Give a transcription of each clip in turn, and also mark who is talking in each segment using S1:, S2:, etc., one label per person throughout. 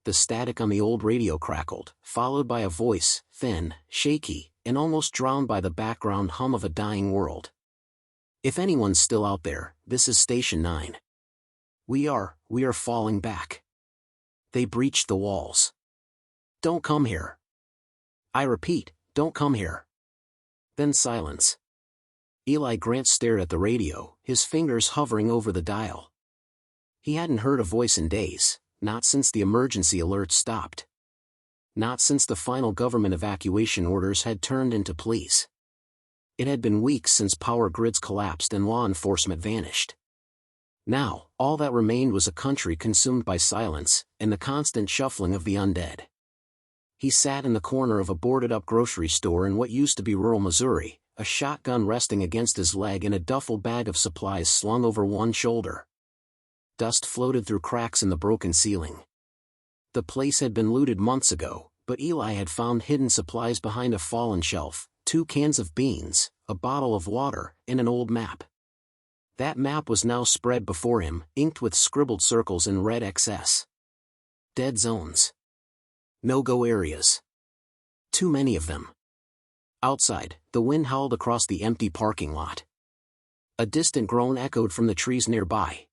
S1: The static on the old radio crackled, followed by a voice, thin, shaky, and almost drowned by the background hum of a dying world. "If anyone's still out there, this is Station 9. We are falling back. They breached the walls. Don't come here. I repeat, don't come here." Then silence. Eli Grant stared at the radio, his fingers hovering over the dial. He hadn't heard a voice in days, not since the emergency alert stopped. Not since the final government evacuation orders had turned into pleas. It had been weeks since power grids collapsed and law enforcement vanished. Now, all that remained was a country consumed by silence, and the constant shuffling of the undead. He sat in the corner of a boarded-up grocery store in what used to be rural Missouri, a shotgun resting against his leg and a duffel bag of supplies slung over one shoulder. Dust floated through cracks in the broken ceiling. The place had been looted months ago, but Eli had found hidden supplies behind a fallen shelf, 2 cans of beans, a bottle of water, and an old map. That map was now spread before him, inked with scribbled circles in red XS. Dead zones. No-go areas. Too many of them. Outside, the wind howled across the empty parking lot. A distant groan echoed from the trees nearby.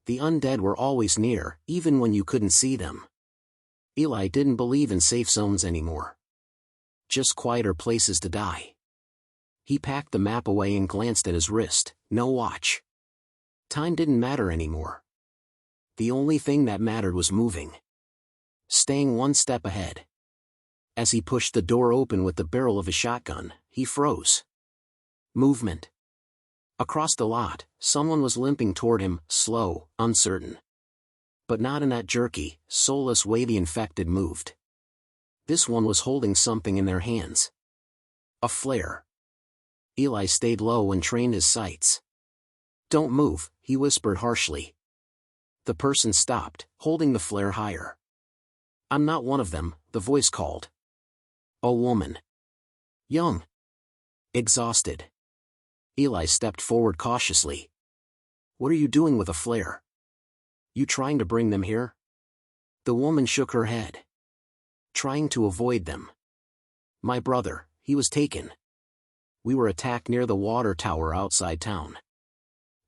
S1: The undead were always near, even when you couldn't see them. Eli didn't believe in safe zones anymore. Just quieter places to die. He packed the map away and glanced at his wrist. No watch. Time didn't matter anymore. The only thing that mattered was moving. Staying one step ahead. As he pushed the door open with the barrel of his shotgun, he froze. Movement. Across the lot, someone was limping toward him, slow, uncertain. But not in that jerky, soulless way the infected moved. This one was holding something in their hands. A flare. Eli stayed low and trained his sights. "Don't move," he whispered harshly. The person stopped, holding the flare higher. "I'm not one of them," the voice called. A woman. Young. Exhausted. Eli stepped forward cautiously. "What are you doing with a flare? You trying to bring them here?" The woman shook her head. "Trying to avoid them. My brother, he was taken. We were attacked near the water tower outside town.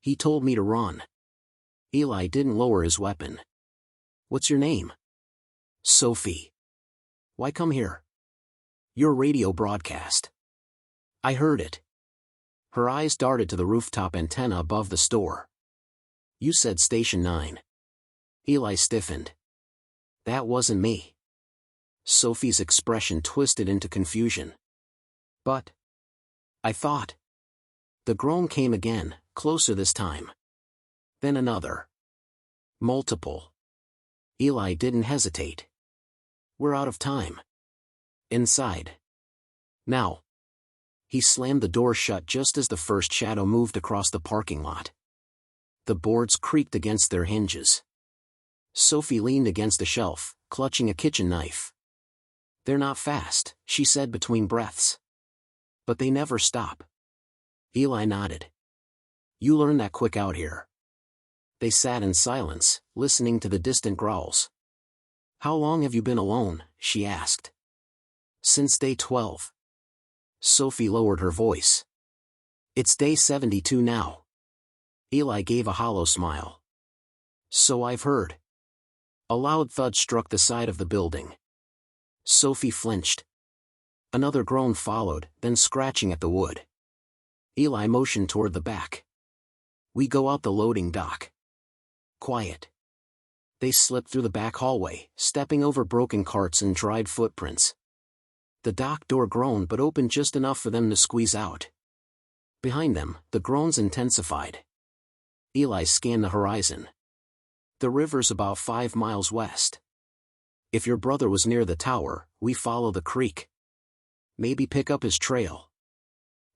S1: He told me to run." Eli didn't lower his weapon. "What's your name?" "Sophie." "Why come here?" "Your radio broadcast." "I heard it." Her eyes darted to the rooftop antenna above the store. "You said Station 9. Eli stiffened. "That wasn't me." Sophie's expression twisted into confusion. "But I thought." The groan came again, closer this time. Then another. Multiple. Eli didn't hesitate. "We're out of time. Inside. Now." He slammed the door shut just as the first shadow moved across the parking lot. The boards creaked against their hinges. Sophie leaned against a shelf, clutching a kitchen knife. "They're not fast," she said between breaths. "But they never stop." Eli nodded. "You learned that quick out here." They sat in silence, listening to the distant growls. "How long have you been alone?" she asked. "Since day 12. Sophie lowered her voice. "It's day 72 now." Eli gave a hollow smile. "So I've heard." A loud thud struck the side of the building. Sophie flinched. Another groan followed, then scratching at the wood. Eli motioned toward the back. "We go out the loading dock." Quiet. They slipped through the back hallway, stepping over broken carts and dried footprints. The dock door groaned but opened just enough for them to squeeze out. Behind them, the groans intensified. Eli scanned the horizon. "The river's about 5 miles west. If your brother was near the tower, we follow the creek. Maybe pick up his trail."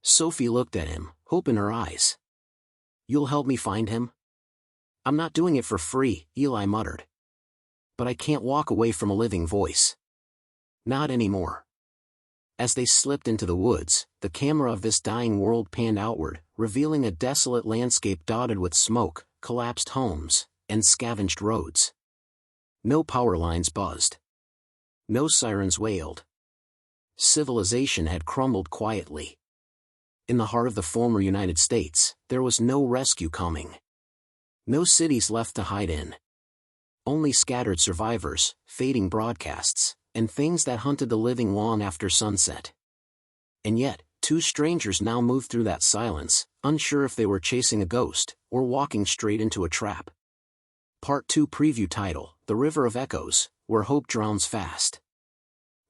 S1: Sophie looked at him, hope in her eyes. "You'll help me find him?" "I'm not doing it for free," Eli muttered. "But I can't walk away from a living voice. Not anymore." As they slipped into the woods, the camera of this dying world panned outward, revealing a desolate landscape dotted with smoke, collapsed homes, and scavenged roads. No power lines buzzed. No sirens wailed. Civilization had crumbled quietly. In the heart of the former United States, there was no rescue coming. No cities left to hide in. Only scattered survivors, fading broadcasts, and things that hunted the living long after sunset. And yet, two strangers now moved through that silence, unsure if they were chasing a ghost, or walking straight into a trap. Part 2 Preview Title, The River of Echoes, Where Hope Drowns Fast.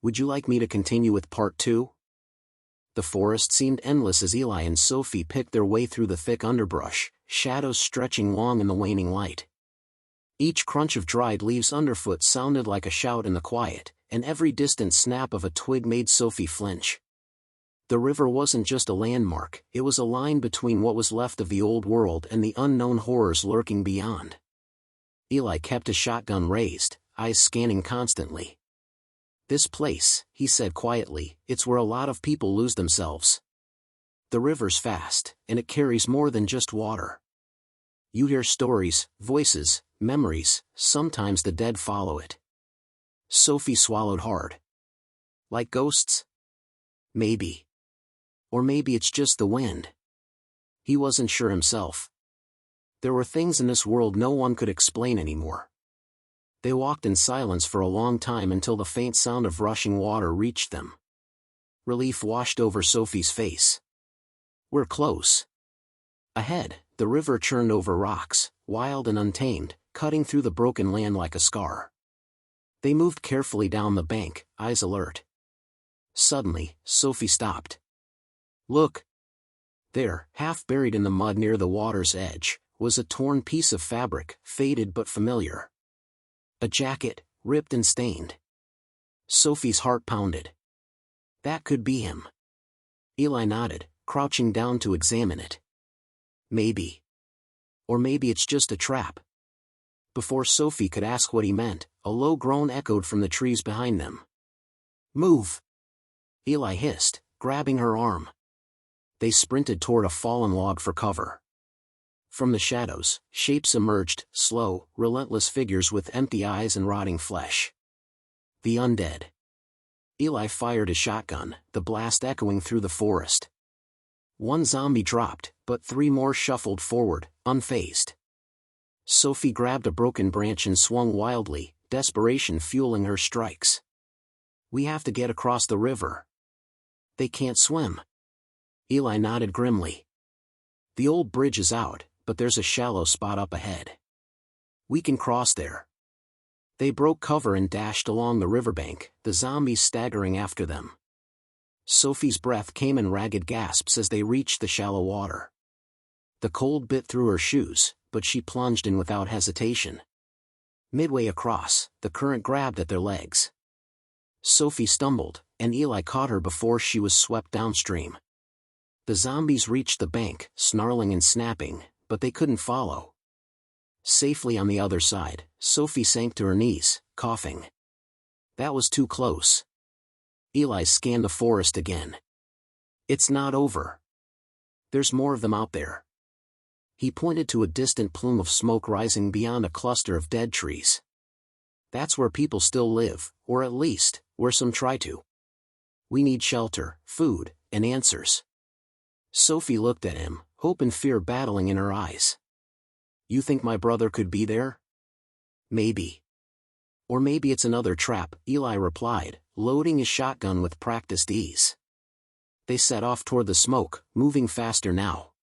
S1: Would you like me to continue with Part 2? The forest seemed endless as Eli and Sophie picked their way through the thick underbrush, shadows stretching long in the waning light. Each crunch of dried leaves underfoot sounded like a shout in the quiet, and every distant snap of a twig made Sophie flinch. The river wasn't just a landmark, it was a line between what was left of the old world and the unknown horrors lurking beyond. Eli kept his shotgun raised, eyes scanning constantly. "This place," he said quietly, "it's where a lot of people lose themselves. The river's fast, and it carries more than just water. You hear stories, voices, memories, sometimes the dead follow it." Sophie swallowed hard. "Like ghosts? Maybe. Or maybe it's just the wind." He wasn't sure himself. There were things in this world no one could explain anymore. They walked in silence for a long time until the faint sound of rushing water reached them. Relief washed over Sophie's face. "We're close." Ahead, the river churned over rocks, wild and untamed, cutting through the broken land like a scar. They moved carefully down the bank, eyes alert. Suddenly, Sophie stopped. "Look!" There, half buried in the mud near the water's edge, was a torn piece of fabric, faded but familiar. A jacket, ripped and stained. Sophie's heart pounded. That could be him. Eli nodded, crouching down to examine it. "Maybe. Or maybe it's just a trap." Before Sophie could ask what he meant, a low groan echoed from the trees behind them. "Move!" Eli hissed, grabbing her arm. They sprinted toward a fallen log for cover. From the shadows, shapes emerged, slow, relentless figures with empty eyes and rotting flesh. The undead. Eli fired a shotgun, the blast echoing through the forest. One zombie dropped, but three more shuffled forward, unfazed. Sophie grabbed a broken branch and swung wildly, desperation fueling her strikes. "We have to get across the river." "They can't swim." Eli nodded grimly. "The old bridge is out, but there's a shallow spot up ahead. We can cross there." They broke cover and dashed along the riverbank, the zombies staggering after them. Sophie's breath came in ragged gasps as they reached the shallow water. The cold bit through her shoes, but she plunged in without hesitation. Midway across, the current grabbed at their legs. Sophie stumbled, and Eli caught her before she was swept downstream. The zombies reached the bank, snarling and snapping, but they couldn't follow. Safely on the other side, Sophie sank to her knees, coughing. That was too close. Eli scanned the forest again. "It's not over. There's more of them out there." He pointed to a distant plume of smoke rising beyond a cluster of dead trees. "That's where people still live, or at least, where some try to. We need shelter, food, and answers." Sophie looked at him, hope and fear battling in her eyes. "You think my brother could be there?" "Maybe. Or maybe it's another trap," Eli replied, loading his shotgun with practiced ease. They set off toward the smoke, moving faster now.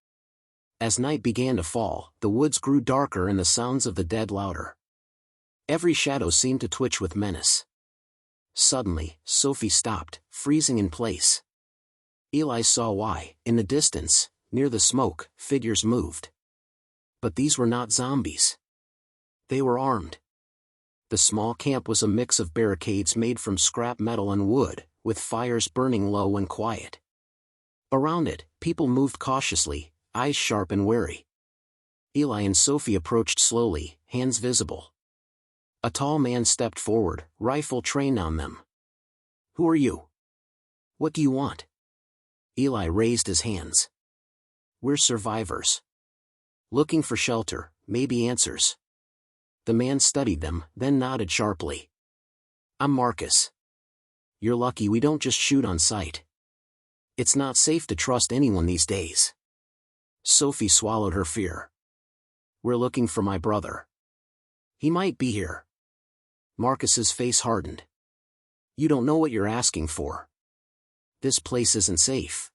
S1: As night began to fall, the woods grew darker and the sounds of the dead louder. Every shadow seemed to twitch with menace. Suddenly, Sophie stopped, freezing in place. Eli saw why. In the distance, near the smoke, figures moved. But these were not zombies. They were armed. The small camp was a mix of barricades made from scrap metal and wood, with fires burning low and quiet. Around it, people moved cautiously, eyes sharp and wary. Eli and Sophie approached slowly, hands visible. A tall man stepped forward, rifle trained on them. "Who are you? What do you want?" Eli raised his hands. "We're survivors. Looking for shelter, maybe answers." The man studied them, then nodded sharply. I'm Marcus. You're lucky we don't just shoot on sight. It's not safe to trust anyone these days. Sophie swallowed her fear. We're looking for my brother. He might be here. Marcus's face hardened. You don't know what you're asking for. This place isn't safe.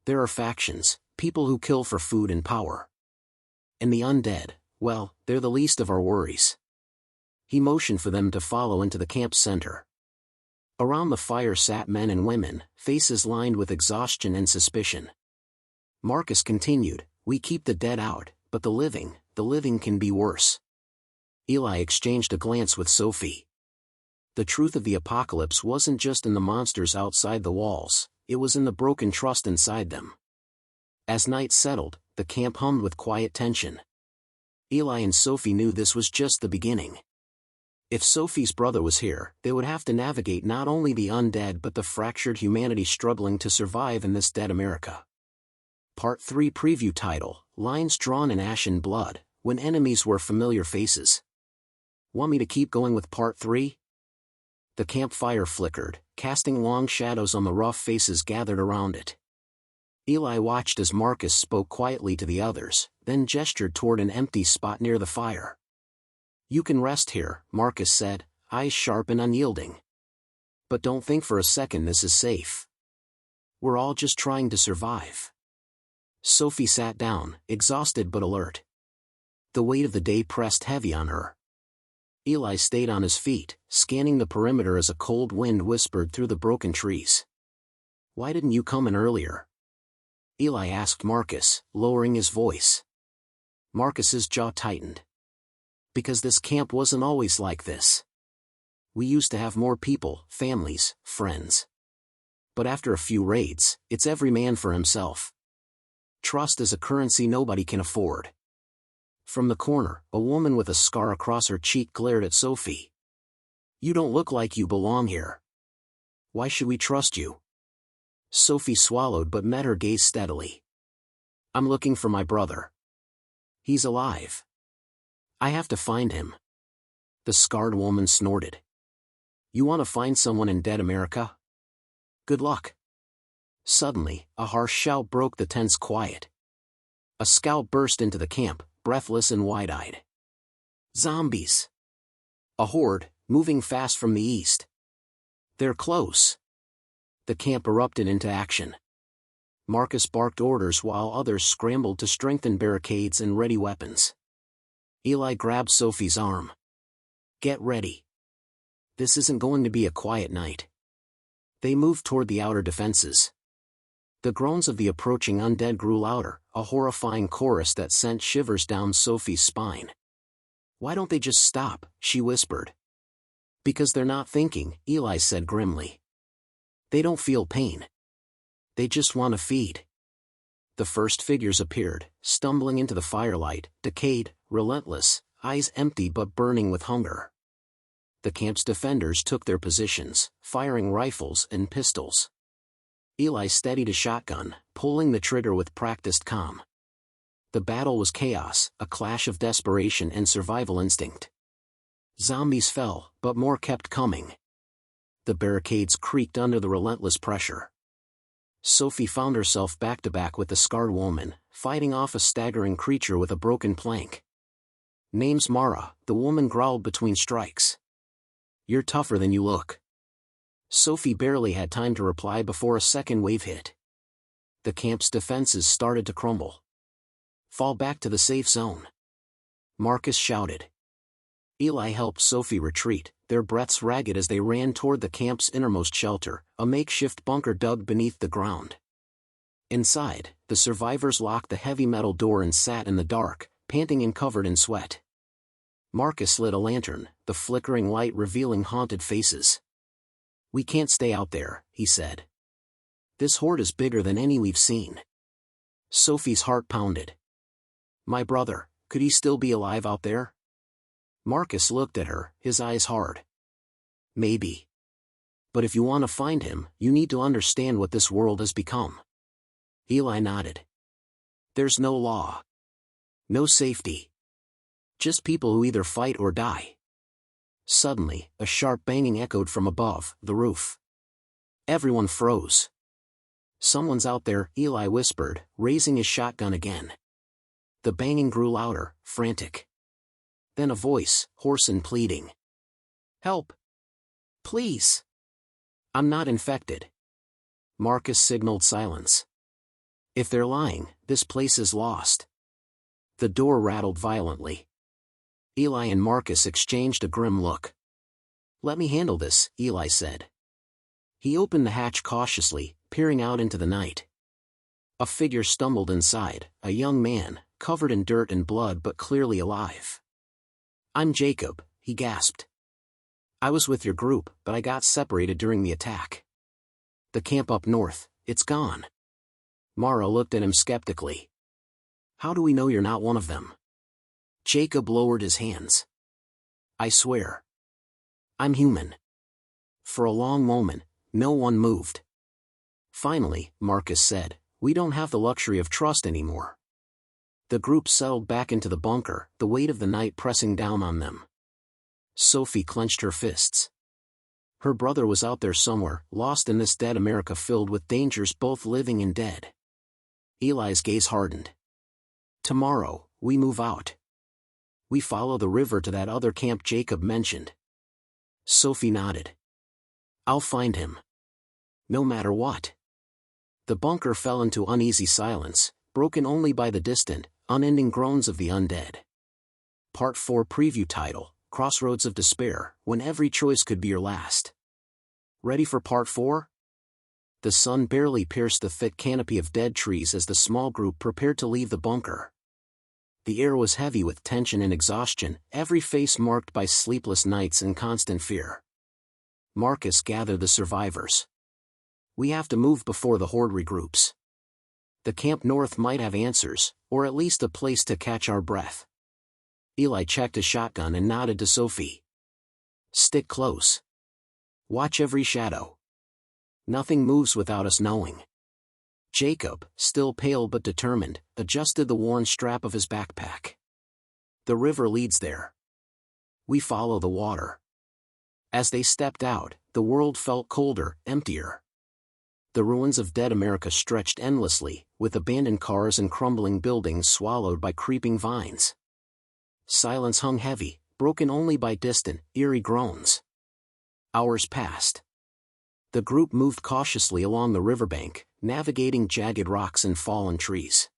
S1: There are factions, people who kill for food and power. And the undead, well, they're the least of our worries. He motioned for them to follow into the camp's center. Around the fire sat men and women, faces lined with exhaustion and suspicion. Marcus continued, we keep the dead out, but the living can be worse. Eli exchanged a glance with Sophie. The truth of the apocalypse wasn't just in the monsters outside the walls, it was in the broken trust inside them. As night settled, the camp hummed with quiet tension. Eli and Sophie knew this was just the beginning. If Sophie's brother was here, they would have to navigate not only the undead but the fractured humanity struggling to survive in this dead America. Part 3 Preview Title, Lines Drawn in Ashen Blood, When Enemies Were Familiar Faces. Want me to keep going with Part 3? The campfire flickered, casting long shadows on the rough faces gathered around it. Eli watched as Marcus spoke quietly to the others, then gestured toward an empty spot near the fire. You can rest here, Marcus said, eyes sharp and unyielding. But don't think for a second this is safe. We're all just trying to survive. Sophie sat down, exhausted but alert. The weight of the day pressed heavy on her. Eli stayed on his feet, scanning the perimeter as a cold wind whispered through the broken trees. Why didn't you come in earlier? Eli asked Marcus, lowering his voice. Marcus's jaw tightened. Because this camp wasn't always like this. We used to have more people, families, friends. But after a few raids, it's every man for himself. Trust is a currency nobody can afford. From the corner, a woman with a scar across her cheek glared at Sophie. You don't look like you belong here. Why should we trust you? Sophie swallowed but met her gaze steadily. I'm looking for my brother. He's alive. I have to find him. The scarred woman snorted. You want to find someone in dead America? Good luck. Suddenly, a harsh shout broke the tense quiet. A scout burst into the camp, breathless and wide-eyed. Zombies! A horde, moving fast from the east. They're close. The camp erupted into action. Marcus barked orders while others scrambled to strengthen barricades and ready weapons. Eli grabbed Sophie's arm. Get ready. This isn't going to be a quiet night. They moved toward the outer defenses. The groans of the approaching undead grew louder, a horrifying chorus that sent shivers down Sophie's spine. Why don't they just stop? She whispered. Because they're not thinking, Eli said grimly. They don't feel pain. They just want to feed. The first figures appeared, stumbling into the firelight, decayed, relentless, eyes empty but burning with hunger. The camp's defenders took their positions, firing rifles and pistols. Eli steadied a shotgun, pulling the trigger with practiced calm. The battle was chaos, a clash of desperation and survival instinct. Zombies fell, but more kept coming. The barricades creaked under the relentless pressure. Sophie found herself back-to-back with the scarred woman, fighting off a staggering creature with a broken plank. Name's Mara, the woman growled between strikes. You're tougher than you look. Sophie barely had time to reply before a second wave hit. The camp's defenses started to crumble. Fall back to the safe zone. Marcus shouted. Eli helped Sophie retreat, their breaths ragged as they ran toward the camp's innermost shelter, a makeshift bunker dug beneath the ground. Inside, the survivors locked the heavy metal door and sat in the dark, panting and covered in sweat. Marcus lit a lantern, the flickering light revealing haunted faces. We can't stay out there, he said. This horde is bigger than any we've seen. Sophie's heart pounded. My brother, could he still be alive out there? Marcus looked at her, his eyes hard. Maybe. But if you want to find him, you need to understand what this world has become. Eli nodded. There's no law. No safety. Just people who either fight or die. Suddenly, a sharp banging echoed from above, the roof. Everyone froze. Someone's out there, Eli whispered, raising his shotgun again. The banging grew louder, frantic. Then a voice, hoarse and pleading. Help! Please! I'm not infected. Marcus signaled silence. If they're lying, this place is lost. The door rattled violently. Eli and Marcus exchanged a grim look. Let me handle this, Eli said. He opened the hatch cautiously, peering out into the night. A figure stumbled inside, a young man, covered in dirt and blood but clearly alive. I'm Jacob, he gasped. I was with your group, but I got separated during the attack. The camp up north, it's gone. Mara looked at him skeptically. How do we know you're not one of them? Jacob lowered his hands. I swear. I'm human. For a long moment, no one moved. Finally, Marcus said, we don't have the luxury of trust anymore. The group settled back into the bunker, the weight of the night pressing down on them. Sophie clenched her fists. Her brother was out there somewhere, lost in this dead America filled with dangers both living and dead. Eli's gaze hardened. Tomorrow, we move out. We follow the river to that other camp Jacob mentioned. Sophie nodded. I'll find him. No matter what. The bunker fell into uneasy silence, broken only by the distant, unending groans of the undead. Part 4 Preview Title, Crossroads of Despair, When Every Choice Could Be Your Last. Ready for Part 4? The sun barely pierced the thick canopy of dead trees as the small group prepared to leave the bunker. The air was heavy with tension and exhaustion, every face marked by sleepless nights and constant fear. Marcus gathered the survivors. We have to move before the horde regroups. The camp north might have answers, or at least a place to catch our breath. Eli checked his shotgun and nodded to Sophie. Stick close. Watch every shadow. Nothing moves without us knowing. Jacob, still pale but determined, adjusted the worn strap of his backpack. The river leads there. We follow the water. As they stepped out, the world felt colder, emptier. The ruins of dead America stretched endlessly, with abandoned cars and crumbling buildings swallowed by creeping vines. Silence hung heavy, broken only by distant, eerie groans. Hours passed. The group moved cautiously along the riverbank, navigating jagged rocks and fallen trees.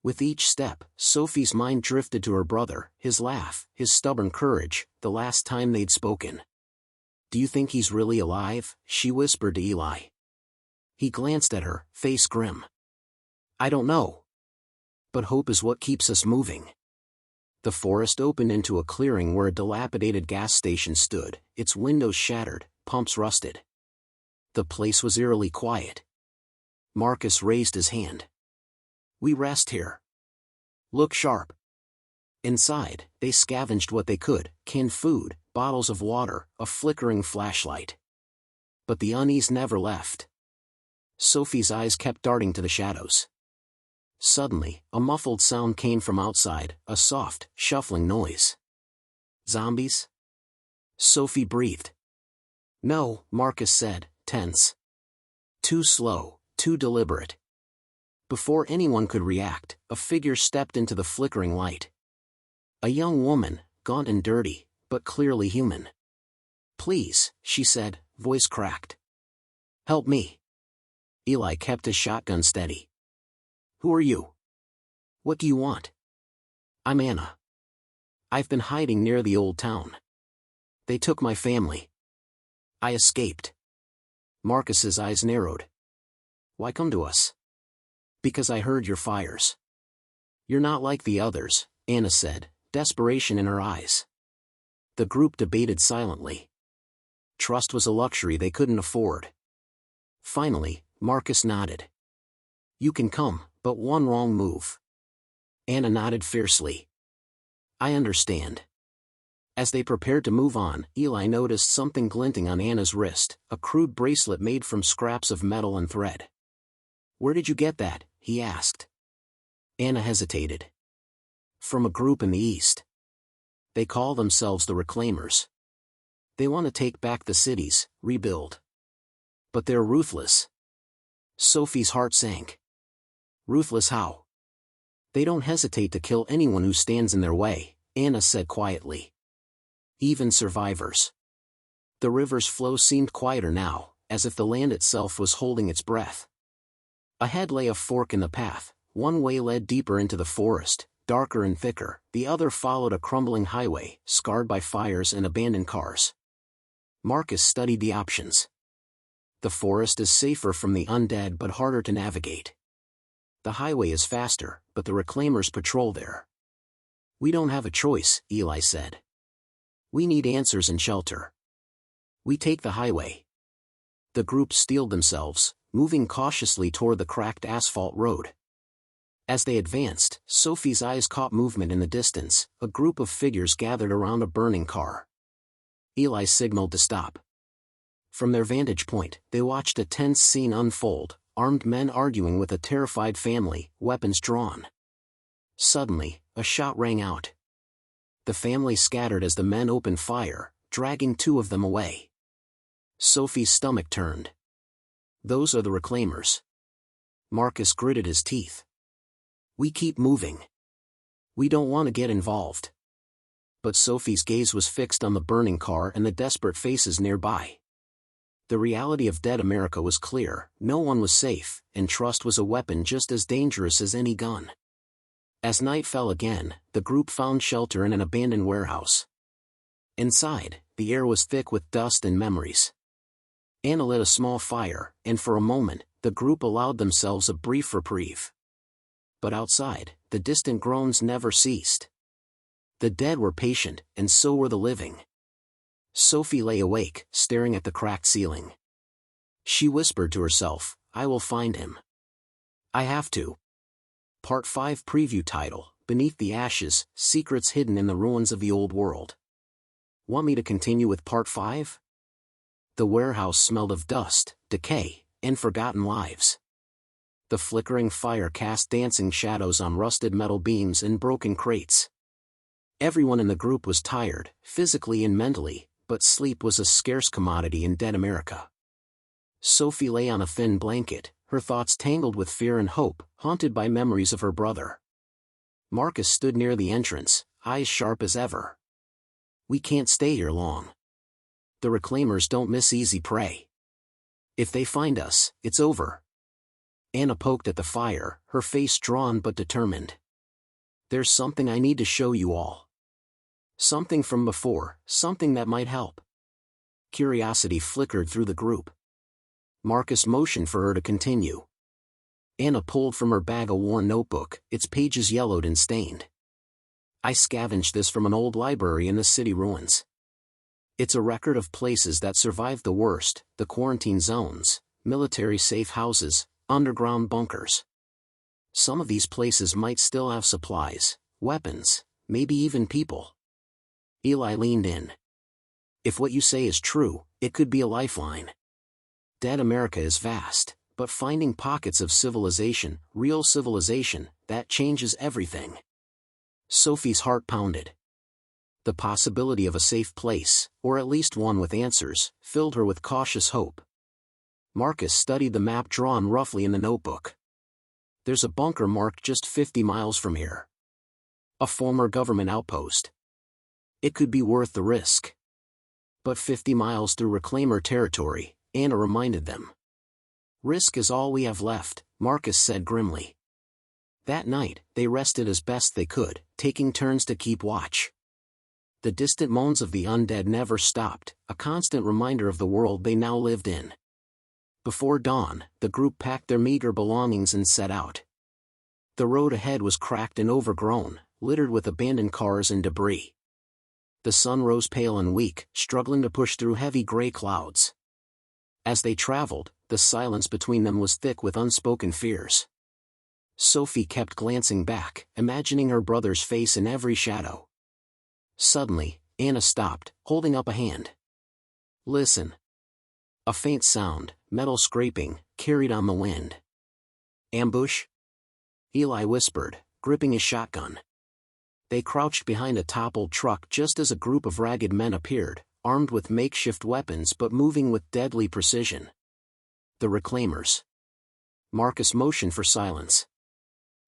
S1: With each step, Sophie's mind drifted to her brother, his laugh, his stubborn courage, the last time they'd spoken. Do you think he's really alive? She whispered to Eli. He glanced at her, face grim. I don't know. But hope is what keeps us moving. The forest opened into a clearing where a dilapidated gas station stood, its windows shattered, pumps rusted. The place was eerily quiet. Marcus raised his hand. We rest here. Look sharp. Inside, they scavenged what they could, canned food, bottles of water, a flickering flashlight. But the unease never left. Sophie's eyes kept darting to the shadows. Suddenly, a muffled sound came from outside, a soft, shuffling noise. Zombies? Sophie breathed. No, Marcus said, tense. Too slow, too deliberate. Before anyone could react, a figure stepped into the flickering light. A young woman, gaunt and dirty, but clearly human. Please, she said, voice cracked. Help me. Eli kept his shotgun steady. Who are you? What do you want? I'm Anna. I've been hiding near the old town. They took my family. I escaped. Marcus's eyes narrowed. Why come to us? Because I heard your fires. You're not like the others, Anna said, desperation in her eyes. The group debated silently. Trust was a luxury they couldn't afford. Finally, Marcus nodded. You can come, but one wrong move. Anna nodded fiercely. I understand. As they prepared to move on, Eli noticed something glinting on Anna's wrist, a crude bracelet made from scraps of metal and thread. Where did you get that? He asked. Anna hesitated. From a group in the east. They call themselves the Reclaimers. They want to take back the cities, rebuild. But they're ruthless. Sophie's heart sank. Ruthless how? They don't hesitate to kill anyone who stands in their way, Anna said quietly. Even survivors. The river's flow seemed quieter now, as if the land itself was holding its breath. Ahead lay a fork in the path. One way led deeper into the forest, darker and thicker, the other followed a crumbling highway, scarred by fires and abandoned cars. Marcus studied the options. The forest is safer from the undead but harder to navigate. The highway is faster, but the Reclaimers patrol there. We don't have a choice, Eli said. We need answers and shelter. We take the highway. The group steeled themselves, moving cautiously toward the cracked asphalt road. As they advanced, Sophie's eyes caught movement in the distance, a group of figures gathered around a burning car. Eli signaled to stop. From their vantage point, they watched a tense scene unfold, armed men arguing with a terrified family, weapons drawn. Suddenly, a shot rang out. The family scattered as the men opened fire, dragging two of them away. Sophie's stomach turned. Those are the Reclaimers. Marcus gritted his teeth. We keep moving. We don't want to get involved. But Sophie's gaze was fixed on the burning car and the desperate faces nearby. The reality of dead America was clear, no one was safe, and trust was a weapon just as dangerous as any gun. As night fell again, the group found shelter in an abandoned warehouse. Inside, the air was thick with dust and memories. Anna lit a small fire, and for a moment, the group allowed themselves a brief reprieve. But outside, the distant groans never ceased. The dead were patient, and so were the living. Sophie lay awake, staring at the cracked ceiling. She whispered to herself, I will find him. I have to. Part 5 Preview Title, Beneath the Ashes, Secrets Hidden in the Ruins of the Old World. Want me to continue with Part 5? The warehouse smelled of dust, decay, and forgotten lives. The flickering fire cast dancing shadows on rusted metal beams and broken crates. Everyone in the group was tired, physically and mentally, but sleep was a scarce commodity in dead America. Sophie lay on a thin blanket, her thoughts tangled with fear and hope, haunted by memories of her brother. Marcus stood near the entrance, eyes sharp as ever. We can't stay here long. The Reclaimers don't miss easy prey. If they find us, it's over. Anna poked at the fire, her face drawn but determined. There's something I need to show you all. Something from before, something that might help. Curiosity flickered through the group. Marcus motioned for her to continue. Anna pulled from her bag a worn notebook, its pages yellowed and stained. I scavenged this from an old library in the city ruins. It's a record of places that survived the worst, the quarantine zones, military safe houses, underground bunkers. Some of these places might still have supplies, weapons, maybe even people. Eli leaned in. If what you say is true, it could be a lifeline. Dead America is vast, but finding pockets of civilization, real civilization, that changes everything. Sophie's heart pounded. The possibility of a safe place, or at least one with answers, filled her with cautious hope. Marcus studied the map drawn roughly in the notebook. There's a bunker marked just 50 miles from here. A former government outpost. It could be worth the risk. But 50 miles through Reclaimer territory, Anna reminded them. Risk is all we have left, Marcus said grimly. That night, they rested as best they could, taking turns to keep watch. The distant moans of the undead never stopped, a constant reminder of the world they now lived in. Before dawn, the group packed their meager belongings and set out. The road ahead was cracked and overgrown, littered with abandoned cars and debris. The sun rose pale and weak, struggling to push through heavy gray clouds. As they traveled, the silence between them was thick with unspoken fears. Sophie kept glancing back, imagining her brother's face in every shadow. Suddenly, Anna stopped, holding up a hand. Listen. A faint sound, metal scraping, carried on the wind. Ambush? Eli whispered, gripping his shotgun. They crouched behind a toppled truck just as a group of ragged men appeared, armed with makeshift weapons but moving with deadly precision. The Reclaimers. Marcus motioned for silence.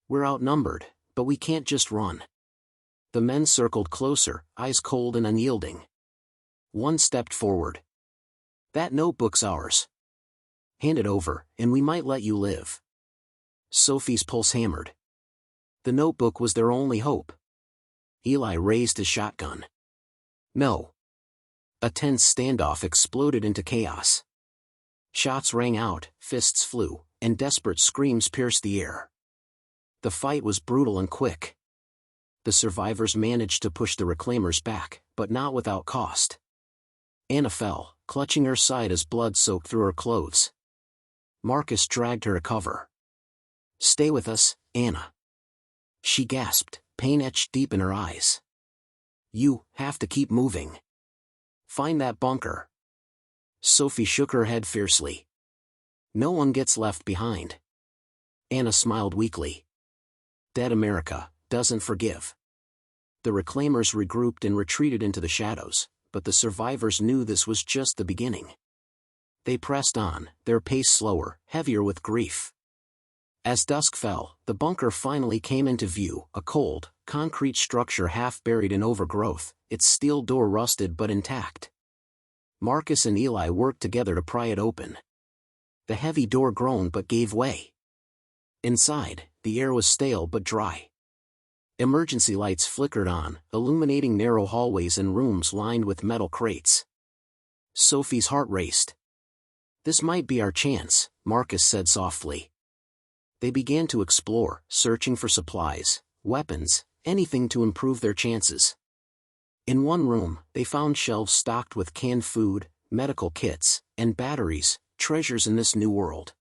S1: We're outnumbered, but we can't just run. The men circled closer, eyes cold and unyielding. One stepped forward. That notebook's ours. Hand it over, and we might let you live. Sophie's pulse hammered. The notebook was their only hope. Eli raised his shotgun. No. A tense standoff exploded into chaos. Shots rang out, fists flew, and desperate screams pierced the air. The fight was brutal and quick. The survivors managed to push the Reclaimers back, but not without cost. Anna fell, clutching her side as blood soaked through her clothes. Marcus dragged her to cover. Stay with us, Anna. She gasped, pain etched deep in her eyes. You have to keep moving. Find that bunker. Sophie shook her head fiercely. No one gets left behind. Anna smiled weakly. Dead America doesn't forgive. The Reclaimers regrouped and retreated into the shadows, but the survivors knew this was just the beginning. They pressed on, their pace slower, heavier with grief. As dusk fell, the bunker finally came into view, a cold, concrete structure half buried in overgrowth, its steel door rusted but intact. Marcus and Eli worked together to pry it open. The heavy door groaned but gave way. Inside, the air was stale but dry. Emergency lights flickered on, illuminating narrow hallways and rooms lined with metal crates. Sophie's heart raced. This might be our chance, Marcus said softly. They began to explore, searching for supplies, weapons, anything to improve their chances. In one room, they found shelves stocked with canned food, medical kits, and batteries, treasures in this new world.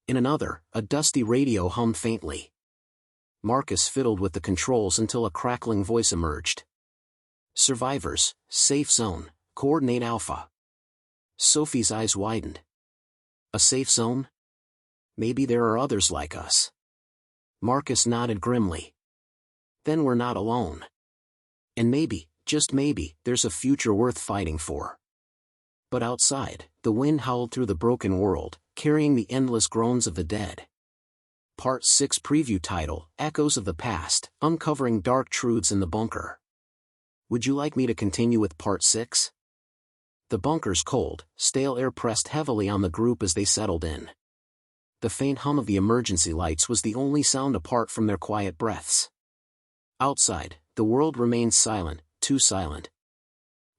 S1: In another, a dusty radio hummed faintly. Marcus fiddled with the controls until a crackling voice emerged. Survivors, safe zone, coordinate Alpha. Sophie's eyes widened. A safe zone? Maybe there are others like us. Marcus nodded grimly. Then we're not alone. And maybe, just maybe, there's a future worth fighting for. But outside, the wind howled through the broken world, carrying the endless groans of the dead. Part 6 preview title, Echoes of the Past, Uncovering Dark Truths in the Bunker. Would you like me to continue with Part 6? The bunker's cold, stale air pressed heavily on the group as they settled in. The faint hum of the emergency lights was the only sound apart from their quiet breaths. Outside, the world remained silent, too silent.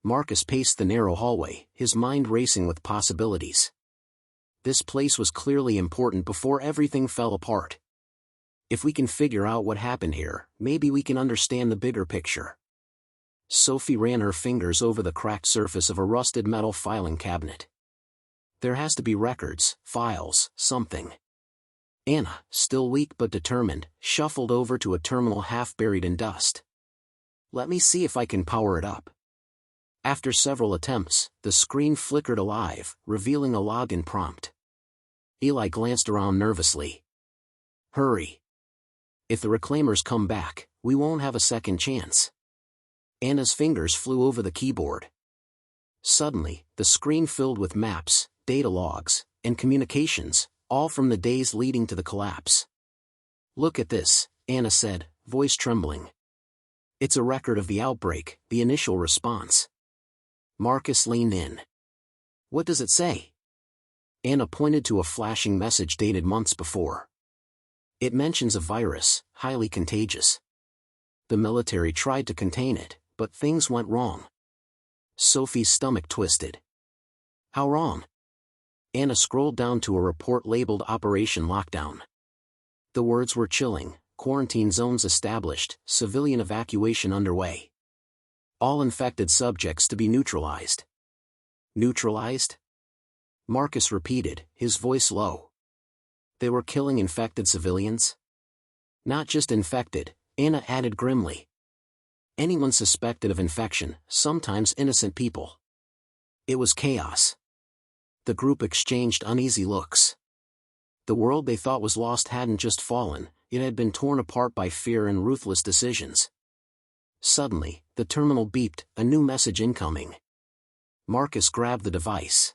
S1: Marcus paced the narrow hallway, his mind racing with possibilities. This place was clearly important before everything fell apart. If we can figure out what happened here, maybe we can understand the bigger picture. Sophie ran her fingers over the cracked surface of a rusted metal filing cabinet. There has to be records, files, something. Anna, still weak but determined, shuffled over to a terminal half buried in dust. Let me see if I can power it up. After several attempts, the screen flickered alive, revealing a login prompt. Eli glanced around nervously. Hurry. If the Reclaimers come back, we won't have a second chance. Anna's fingers flew over the keyboard. Suddenly, the screen filled with maps, data logs, and communications, all from the days leading to the collapse. Look at this, Anna said, voice trembling. It's a record of the outbreak, the initial response. Marcus leaned in. What does it say? Anna pointed to a flashing message dated months before. It mentions a virus, highly contagious. The military tried to contain it, but things went wrong. Sophie's stomach twisted. How wrong? Anna scrolled down to a report labeled Operation Lockdown. The words were chilling: quarantine zones established, civilian evacuation underway. All infected subjects to be neutralized. Neutralized? Marcus repeated, his voice low. They were killing infected civilians? Not just infected, Anna added grimly. Anyone suspected of infection, sometimes innocent people. It was chaos. The group exchanged uneasy looks. The world they thought was lost hadn't just fallen, it had been torn apart by fear and ruthless decisions. Suddenly, the terminal beeped, a new message incoming. Marcus grabbed the device.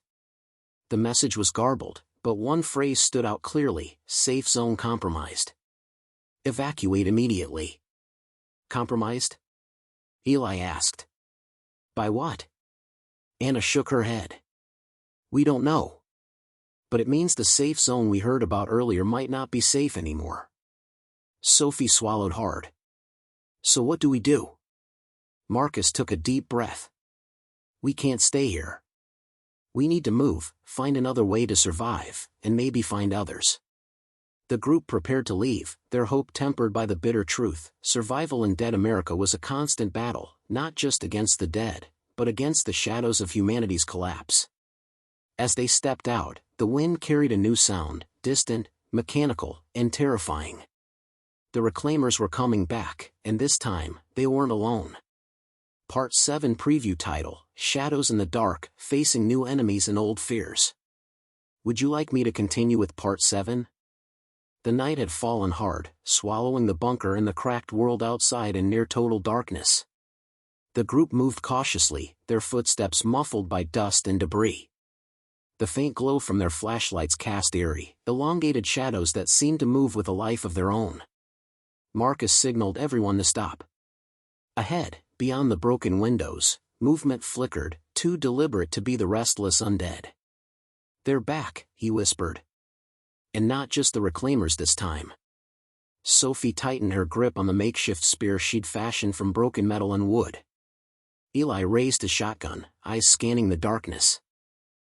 S1: The message was garbled, but one phrase stood out clearly: safe zone compromised. Evacuate immediately. Compromised? Eli asked. By what? Anna shook her head. We don't know. But it means the safe zone we heard about earlier might not be safe anymore. Sophie swallowed hard. So what do we do? Marcus took a deep breath. We can't stay here. We need to move, find another way to survive, and maybe find others. The group prepared to leave, their hope tempered by the bitter truth: survival in dead America was a constant battle, not just against the dead, but against the shadows of humanity's collapse. As they stepped out, the wind carried a new sound, distant, mechanical, and terrifying. The reclaimers were coming back, and this time, they weren't alone. Part 7 Preview Title: Shadows in the Dark, Facing New Enemies and Old Fears. Would you like me to continue with Part 7? The night had fallen hard, swallowing the bunker and the cracked world outside in near total darkness. The group moved cautiously, their footsteps muffled by dust and debris. The faint glow from their flashlights cast eerie, elongated shadows that seemed to move with a life of their own. Marcus signaled everyone to stop. Ahead, beyond the broken windows, movement flickered, too deliberate to be the restless undead. They're back, he whispered. And not just the reclaimers this time. Sophie tightened her grip on the makeshift spear she'd fashioned from broken metal and wood. Eli raised his shotgun, eyes scanning the darkness.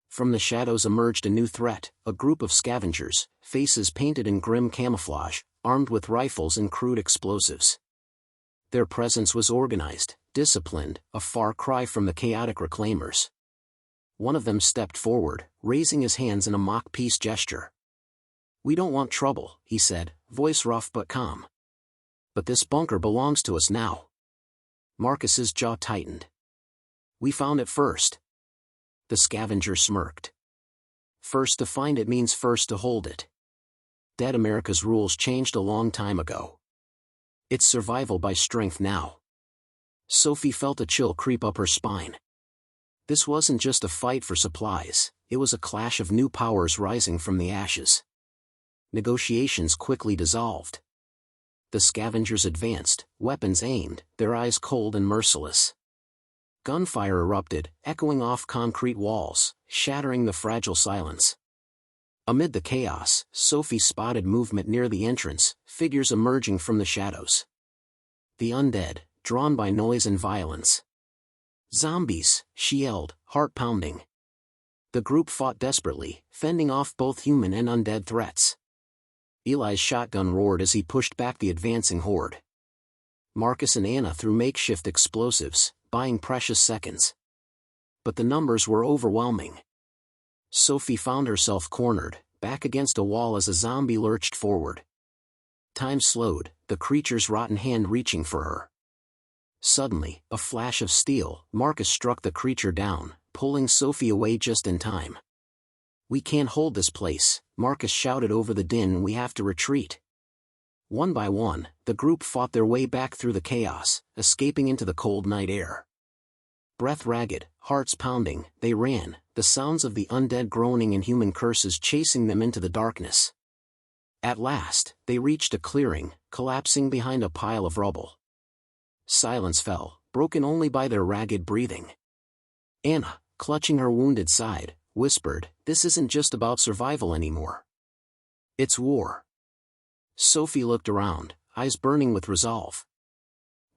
S1: From the shadows emerged a new threat, a group of scavengers, faces painted in grim camouflage, armed with rifles and crude explosives. Their presence was organized, disciplined, a far cry from the chaotic reclaimers. One of them stepped forward, raising his hands in a mock peace gesture. We don't want trouble, he said, voice rough but calm. But this bunker belongs to us now. Marcus's jaw tightened. We found it first. The scavenger smirked. First to find it means first to hold it. Dead America's rules changed a long time ago. It's survival by strength now. Sophie felt a chill creep up her spine. This wasn't just a fight for supplies, it was a clash of new powers rising from the ashes. Negotiations quickly dissolved. The scavengers advanced, weapons aimed, their eyes cold and merciless. Gunfire erupted, echoing off concrete walls, shattering the fragile silence. Amid the chaos, Sophie spotted movement near the entrance, figures emerging from the shadows. The undead, drawn by noise and violence. Zombies, she yelled, heart pounding. The group fought desperately, fending off both human and undead threats. Eli's shotgun roared as he pushed back the advancing horde. Marcus and Anna threw makeshift explosives, buying precious seconds. But the numbers were overwhelming. Sophie found herself cornered, back against a wall as a zombie lurched forward. Time slowed, the creature's rotten hand reaching for her. Suddenly, a flash of steel, Marcus struck the creature down, pulling Sophie away just in time. We can't hold this place, Marcus shouted over the din. We have to retreat. One by one, the group fought their way back through the chaos, escaping into the cold night air. Breath ragged, hearts pounding, they ran, the sounds of the undead groaning and human curses chasing them into the darkness. At last, they reached a clearing, collapsing behind a pile of rubble. Silence fell, broken only by their ragged breathing. Anna, clutching her wounded side, whispered, "This isn't just about survival anymore. It's war." Sophie looked around, eyes burning with resolve.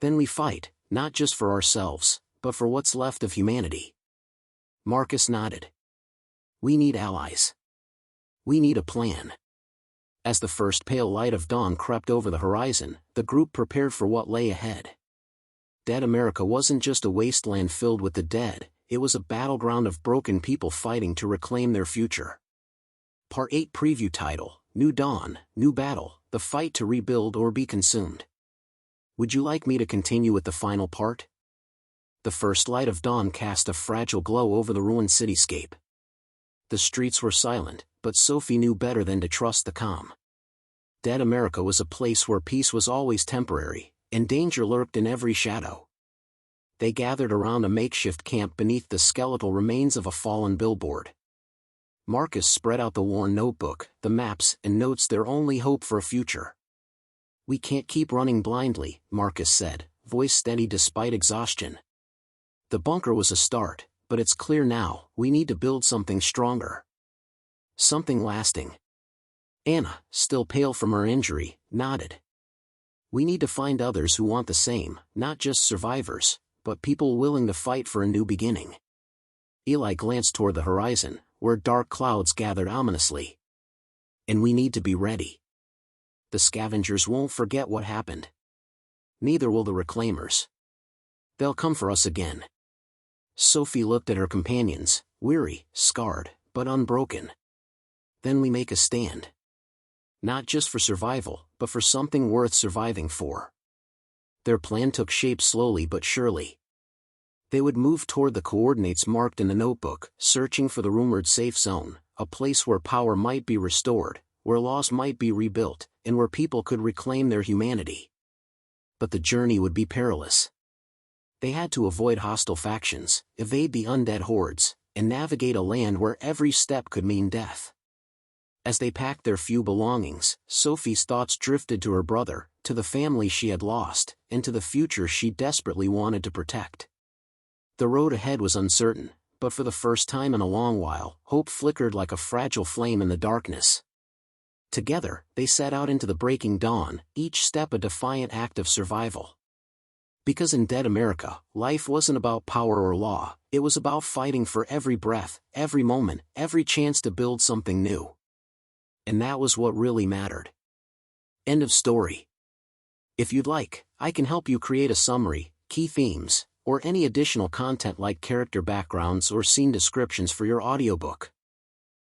S1: Then we fight, not just for ourselves, but for what's left of humanity. Marcus nodded. We need allies. We need a plan. As the first pale light of dawn crept over the horizon, the group prepared for what lay ahead. Dead America wasn't just a wasteland filled with the dead, it was a battleground of broken people fighting to reclaim their future. Part 8 Preview Title: New Dawn, New Battle, The Fight to Rebuild or Be Consumed. Would you like me to continue with the final part? The first light of dawn cast a fragile glow over the ruined cityscape. The streets were silent, but Sophie knew better than to trust the calm. Dead America was a place where peace was always temporary, and danger lurked in every shadow. They gathered around a makeshift camp beneath the skeletal remains of a fallen billboard. Marcus spread out the worn notebook, the maps and notes, their only hope for a future. "We can't keep running blindly," Marcus said, voice steady despite exhaustion. "The bunker was a start, but it's clear now, we need to build something stronger. Something lasting." Anna, still pale from her injury, nodded. "We need to find others who want the same, not just survivors, but people willing to fight for a new beginning." Eli glanced toward the horizon, where dark clouds gathered ominously. "And we need to be ready. The scavengers won't forget what happened. Neither will the reclaimers. They'll come for us again." Sophie looked at her companions, weary, scarred, but unbroken. "Then we make a stand. Not just for survival, but for something worth surviving for." Their plan took shape slowly but surely. They would move toward the coordinates marked in the notebook, searching for the rumored safe zone, a place where power might be restored, where laws might be rebuilt, and where people could reclaim their humanity. But the journey would be perilous. They had to avoid hostile factions, evade the undead hordes, and navigate a land where every step could mean death. As they packed their few belongings, Sophie's thoughts drifted to her brother, to the family she had lost, and to the future she desperately wanted to protect. The road ahead was uncertain, but for the first time in a long while, hope flickered like a fragile flame in the darkness. Together, they set out into the breaking dawn, each step a defiant act of survival. Because in dead America, life wasn't about power or law, it was about fighting for every breath, every moment, every chance to build something new. And that was what really mattered. End of story. If you'd like, I can help you create a summary, key themes, or any additional content like character backgrounds or scene descriptions for your audiobook.